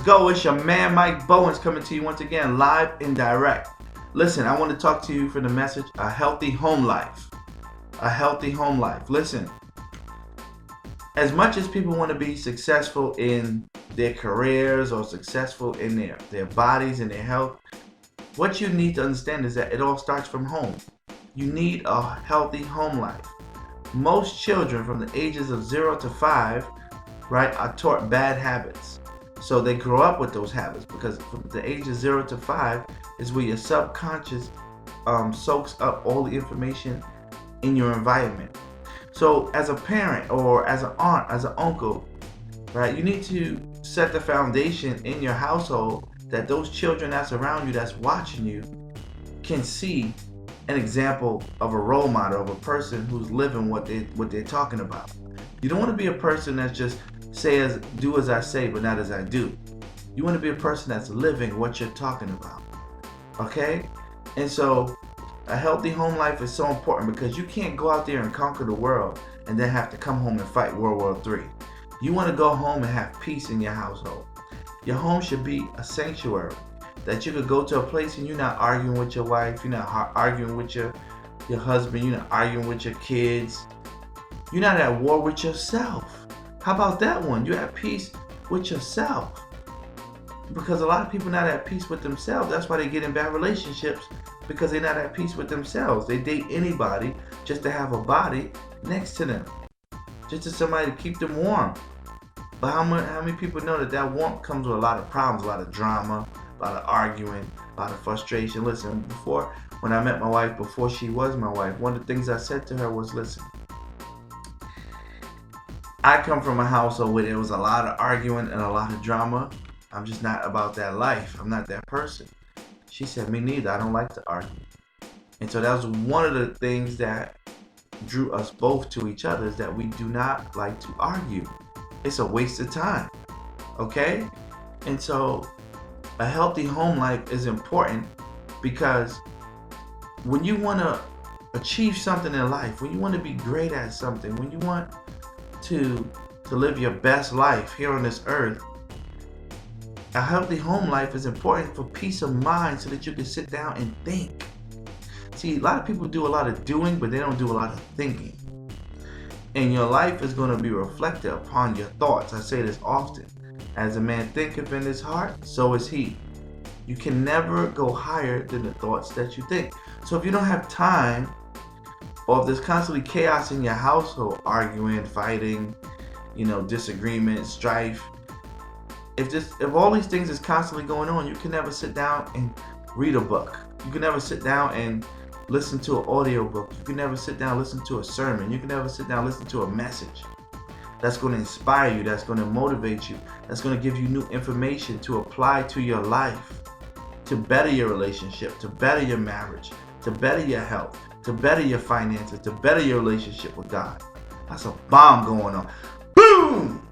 go? It's your man Mike Bowens coming to you once again live and direct. Listen, I want to talk to you for the message, a healthy home life. A healthy home life. Listen, as much as people want to be successful in their careers or successful in their bodies and their health, what you need to understand is that it all starts from home. You need a healthy home life. Most children from the ages of 0 to 5, right, are taught bad habits. So they grow up with those habits because from the age of 0 to 5 is where your subconscious soaks up all the information in your environment. So as a parent or as an aunt, as an uncle, right, you need to set the foundation in your household that those children that's around you, that's watching you, can see an example of a role model, of a person who's living what they're talking about. You don't want to be a person that's just do as I say but not as I do. You want to be a person that's living what you're talking about. Okay? And so a healthy home life is so important because you can't go out there and conquer the world and then have to come home and fight World War III. You want to go home and have peace in your household. Your home should be a sanctuary that you could go to a place and you're not arguing with your wife, you're not arguing with your husband, you're not arguing with your kids. You're not at war with yourself. How about that one? You're at peace with yourself. Because a lot of people are not at peace with themselves. That's why they get in bad relationships, because they're not at peace with themselves. They date anybody just to have a body next to them, just to somebody to keep them warm. But how many people know that warmth comes with a lot of problems, a lot of drama, a lot of arguing, a lot of frustration? Listen, when I met my wife, before she was my wife, one of the things I said to her was, listen, I come from a household where there was a lot of arguing and a lot of drama. I'm just not about that life. I'm not that person. She said, me neither. I don't like to argue. And so that was one of the things that drew us both to each other, is that we do not like to argue. It's a waste of time. Okay? And so a healthy home life is important because when you want to achieve something in life, when you want to be great at something, when you want to live your best life here on this earth, a healthy home life is important for peace of mind so that you can sit down and think. See, a lot of people do a lot of doing, but they don't do a lot of thinking. And your life is going to be reflected upon your thoughts. I say this often. As a man thinketh in his heart, so is he. You can never go higher than the thoughts that you think. So if you don't have time, or if there's constantly chaos in your household, arguing, fighting, disagreement, strife, if all these things is constantly going on, you can never sit down and read a book. You can never sit down and listen to an audio book. You can never sit down and listen to a sermon. You can never sit down and listen to a message that's going to inspire you, that's going to motivate you, that's going to give you new information to apply to your life, to better your relationship, to better your marriage, to better your health, to better your finances, to better your relationship with God. That's a bomb going on. Boom!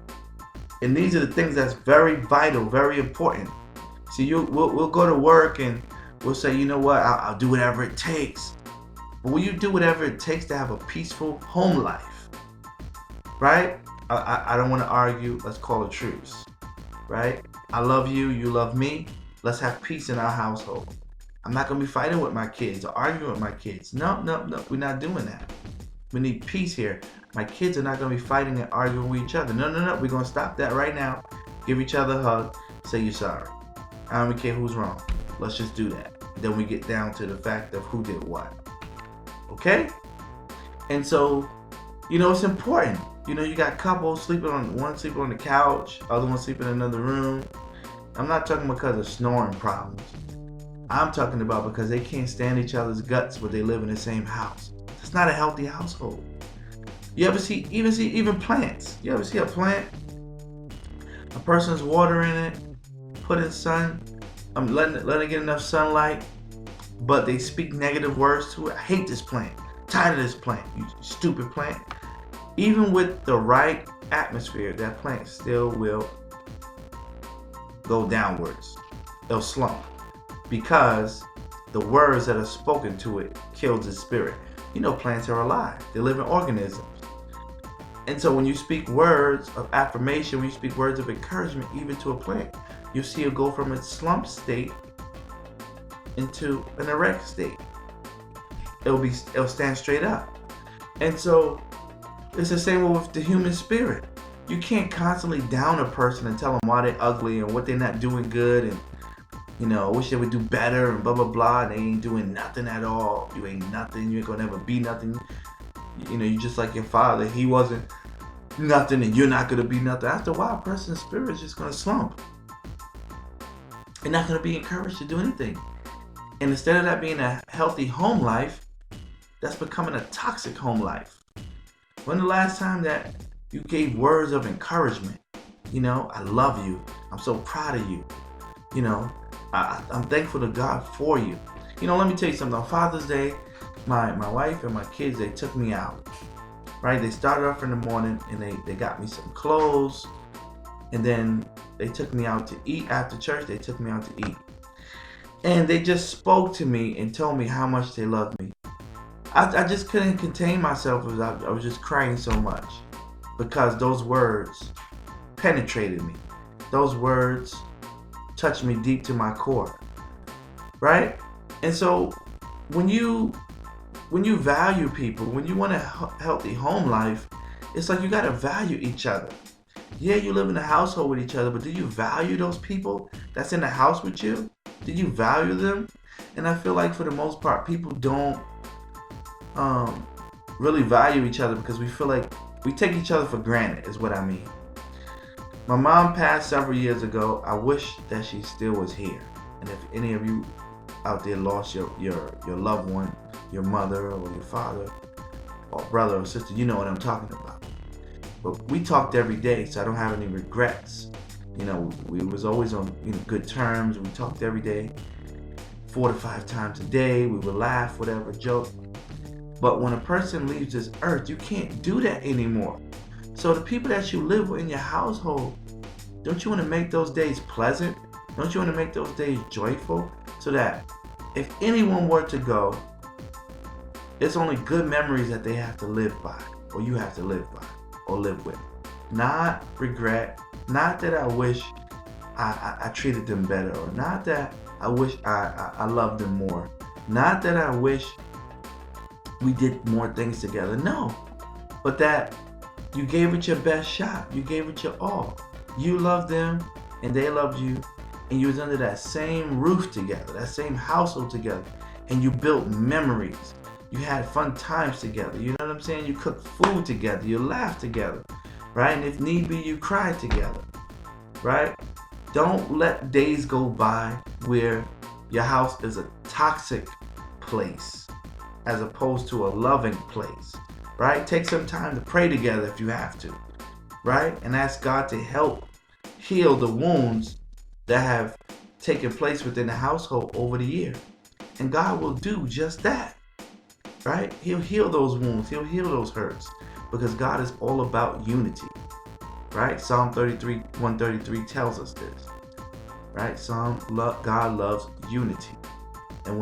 And these are the things that's very vital, very important. See, we'll go to work and we'll say, you know what, I'll do whatever it takes. But will you do whatever it takes to have a peaceful home life? Right? I don't want to argue. Let's call a truce. Right? I love you. You love me. Let's have peace in our household. I'm not going to be fighting with my kids or arguing with my kids. No. We're not doing that. We need peace here. My kids are not going to be fighting and arguing with each other. No. We're going to stop that right now. Give each other a hug. Say you're sorry. I don't care who's wrong. Let's just do that. Then we get down to the fact of who did what. Okay? And so, it's important. You got couples one sleeping on the couch, other one sleeping in another room. I'm not talking because of snoring problems. I'm talking about because they can't stand each other's guts, but they live in the same house. It's not a healthy household. You ever see even plants? You ever see a plant? A person's watering it, putting sun, letting it get enough sunlight, but they speak negative words to it. I hate this plant. Tired of this plant. You stupid plant. Even with the right atmosphere, that plant still will go downwards. They'll slump because the words that are spoken to it kills its spirit. Plants are alive. They're living organisms. And so when you speak words of affirmation, when you speak words of encouragement, even to a plant, you'll see it go from its slump state into an erect state. It'll stand straight up. And so it's the same with the human spirit. You can't constantly down a person and tell them why they're ugly and what they're not doing good, and I wish they would do better and blah blah blah, and they ain't doing nothing at all. You ain't nothing, you ain't gonna ever be nothing. You just like your father, he wasn't nothing and you're not gonna be nothing. After a while, a person's spirit is just gonna slump. They're not gonna be encouraged to do anything. And instead of that being a healthy home life, that's becoming a toxic home life. When the last time that you gave words of encouragement? I love you. I'm so proud of you. I'm thankful to God for you. Let me tell you something. On Father's Day, my wife and my kids, they took me out. Right? They started off in the morning and they got me some clothes. And then they took me out to eat. After church, they took me out to eat. And they just spoke to me and told me how much they loved me. I just couldn't contain myself. I was just crying so much because those words penetrated me. Those words touched me deep to my core, right? And so when you value people, when you want a healthy home life, it's like you got to value each other. Yeah, you live in a household with each other, but do you value those people that's in the house with you? Do you value them? And I feel like for the most part, people don't really value each other because we feel like we take each other for granted, is what I mean. My mom passed several years ago. I wish that she still was here. And if any of you out there lost your loved one, your mother or your father or brother or sister, you know what I'm talking about. But we talked every day, so I don't have any regrets. We was always on good terms. We talked every day, 4 to 5 times a day. We would laugh, whatever, joke. But when a person leaves this earth, you can't do that anymore. So the people that you live with in your household, don't you want to make those days pleasant? Don't you want to make those days joyful? So that if anyone were to go, it's only good memories that they have to live by, or you have to live by, or live with. Not regret, not that I wish I treated them better, or not that I wish I loved them more, not that I wish we did more things together. No, but that you gave it your best shot. You gave it your all. You loved them and they loved you, and you was under that same roof together, that same household together, and you built memories. You had fun times together. You know what I'm saying? You cooked food together. You laughed together, right? And if need be, you cried together, right? Don't let days go by where your house is a toxic place as opposed to a loving place, right? Take some time to pray together if you have to, right? And ask God to help heal the wounds that have taken place within the household over the year. And God will do just that, right? He'll heal those wounds. He'll heal those hurts because God is all about unity, right? Psalm 133 tells us this, right? God loves unity. And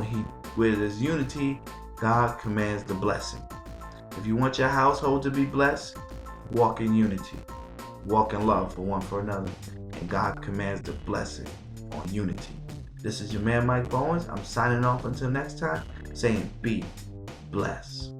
where there's unity, God commands the blessing. If you want your household to be blessed, walk in unity. Walk in love for one for another. And God commands the blessing on unity. This is your man, Mike Bowens. I'm signing off until next time, saying be blessed.